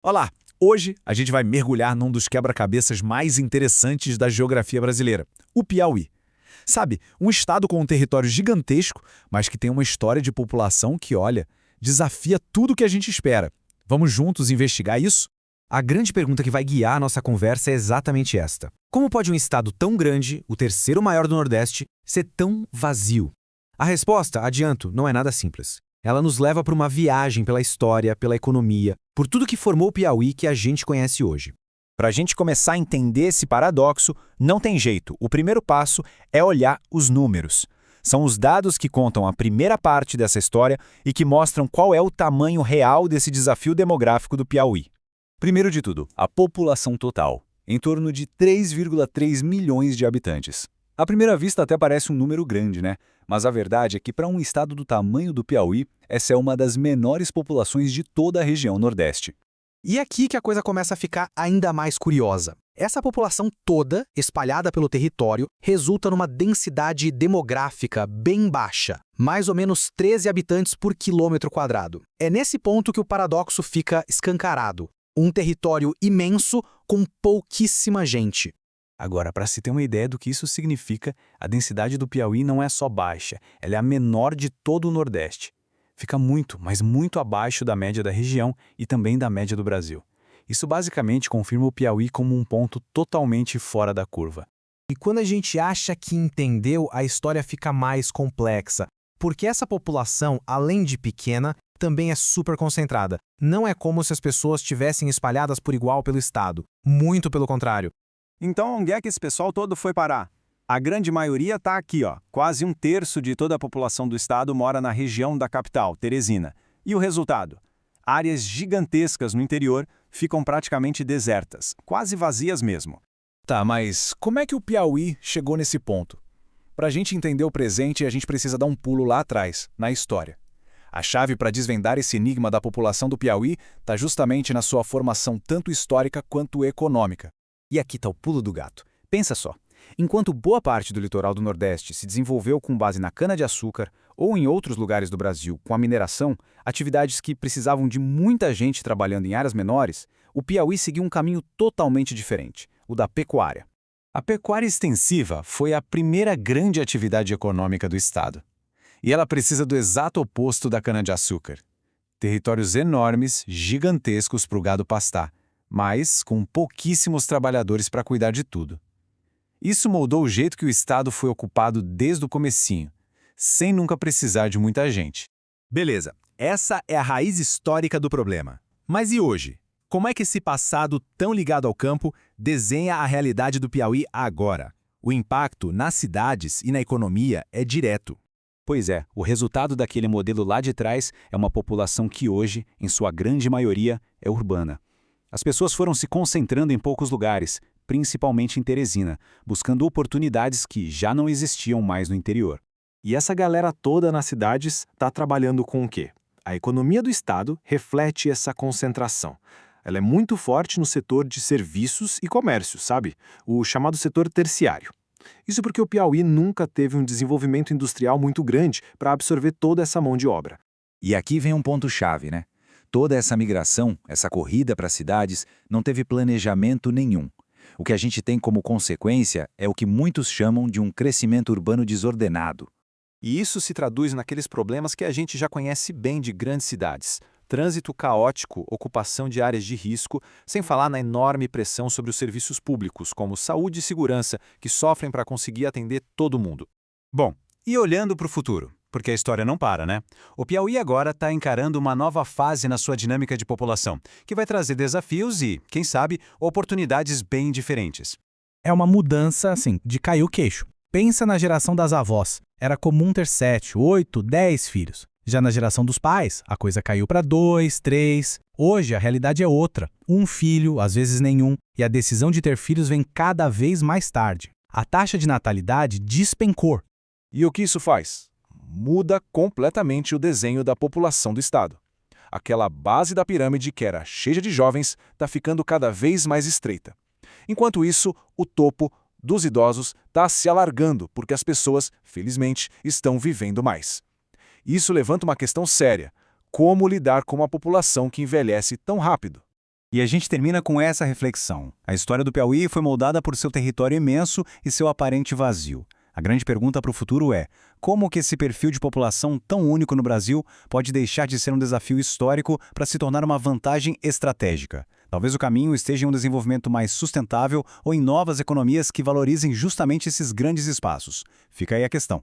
Olá! Hoje a gente vai mergulhar num dos quebra-cabeças mais interessantes da geografia brasileira, o Piauí. Sabe, um estado com um território gigantesco, mas que tem uma história de população que, olha, desafia tudo que a gente espera. Vamos juntos investigar isso? A grande pergunta que vai guiar a nossa conversa é exatamente esta. Como pode um estado tão grande, o terceiro maior do Nordeste, ser tão vazio? A resposta, adianto, não é nada simples. Ela nos leva para uma viagem pela história, pela economia, por tudo que formou o Piauí que a gente conhece hoje. Para a gente começar a entender esse paradoxo, não tem jeito. O primeiro passo é olhar os números. São os dados que contam a primeira parte dessa história e que mostram qual é o tamanho real desse desafio demográfico do Piauí. Primeiro de tudo, a população total, em torno de 3,3 milhões de habitantes. À primeira vista até parece um número grande, né? Mas a verdade é que para um estado do tamanho do Piauí, essa é uma das menores populações de toda a região Nordeste. E é aqui que a coisa começa a ficar ainda mais curiosa. Essa população toda, espalhada pelo território, resulta numa densidade demográfica bem baixa, mais ou menos 13 habitantes por quilômetro quadrado. É nesse ponto que o paradoxo fica escancarado. Um território imenso com pouquíssima gente. Agora, para se ter uma ideia do que isso significa, a densidade do Piauí não é só baixa, ela é a menor de todo o Nordeste. Fica muito, mas muito abaixo da média da região e também da média do Brasil. Isso basicamente confirma o Piauí como um ponto totalmente fora da curva. E quando a gente acha que entendeu, a história fica mais complexa, porque essa população, além de pequena, também é super concentrada. Não é como se as pessoas estivessem espalhadas por igual pelo estado. Muito pelo contrário. Então, onde é que esse pessoal todo foi parar? A grande maioria está aqui, ó. Quase um terço de toda a população do estado mora na região da capital, Teresina. E o resultado? Áreas gigantescas no interior ficam praticamente desertas, quase vazias mesmo. Tá, mas como é que o Piauí chegou nesse ponto? Para a gente entender o presente, a gente precisa dar um pulo lá atrás, na história. A chave para desvendar esse enigma da população do Piauí está justamente na sua formação tanto histórica quanto econômica. E aqui está o pulo do gato. Pensa só. Enquanto boa parte do litoral do Nordeste se desenvolveu com base na cana-de-açúcar ou em outros lugares do Brasil com a mineração, atividades que precisavam de muita gente trabalhando em áreas menores, o Piauí seguiu um caminho totalmente diferente, o da pecuária. A pecuária extensiva foi a primeira grande atividade econômica do estado. E ela precisa do exato oposto da cana-de-açúcar. Territórios enormes, gigantescos para o gado pastar, mas com pouquíssimos trabalhadores para cuidar de tudo. Isso moldou o jeito que o estado foi ocupado desde o comecinho, sem nunca precisar de muita gente. Beleza, essa é a raiz histórica do problema. Mas e hoje? Como é que esse passado tão ligado ao campo desenha a realidade do Piauí agora? O impacto nas cidades e na economia é direto. Pois é, o resultado daquele modelo lá de trás é uma população que hoje, em sua grande maioria, é urbana. As pessoas foram se concentrando em poucos lugares, principalmente em Teresina, buscando oportunidades que já não existiam mais no interior. E essa galera toda nas cidades está trabalhando com o quê? A economia do estado reflete essa concentração. Ela é muito forte no setor de serviços e comércio, sabe? O chamado setor terciário. Isso porque o Piauí nunca teve um desenvolvimento industrial muito grande para absorver toda essa mão de obra. E aqui vem um ponto-chave, né? Toda essa migração, essa corrida para as cidades, não teve planejamento nenhum. O que a gente tem como consequência é o que muitos chamam de um crescimento urbano desordenado. E isso se traduz naqueles problemas que a gente já conhece bem de grandes cidades. Trânsito caótico, ocupação de áreas de risco, sem falar na enorme pressão sobre os serviços públicos, como saúde e segurança, que sofrem para conseguir atender todo mundo. Bom, e olhando para o futuro? Porque a história não para, né? O Piauí agora está encarando uma nova fase na sua dinâmica de população, que vai trazer desafios e, quem sabe, oportunidades bem diferentes. É uma mudança, assim, de cair o queixo. Pensa na geração das avós. Era comum ter 7, 8, 10 filhos. Já na geração dos pais, a coisa caiu para 2, 3. Hoje, a realidade é outra. Um filho, às vezes nenhum, e a decisão de ter filhos vem cada vez mais tarde. A taxa de natalidade despencou. E o que isso faz? Muda completamente o desenho da população do estado. Aquela base da pirâmide que era cheia de jovens está ficando cada vez mais estreita. Enquanto isso, o topo dos idosos está se alargando porque as pessoas, felizmente, estão vivendo mais. Isso levanta uma questão séria: como lidar com uma população que envelhece tão rápido? E a gente termina com essa reflexão. A história do Piauí foi moldada por seu território imenso e seu aparente vazio. A grande pergunta para o futuro é: como que esse perfil de população tão único no Brasil pode deixar de ser um desafio histórico para se tornar uma vantagem estratégica? Talvez o caminho esteja em um desenvolvimento mais sustentável ou em novas economias que valorizem justamente esses grandes espaços. Fica aí a questão.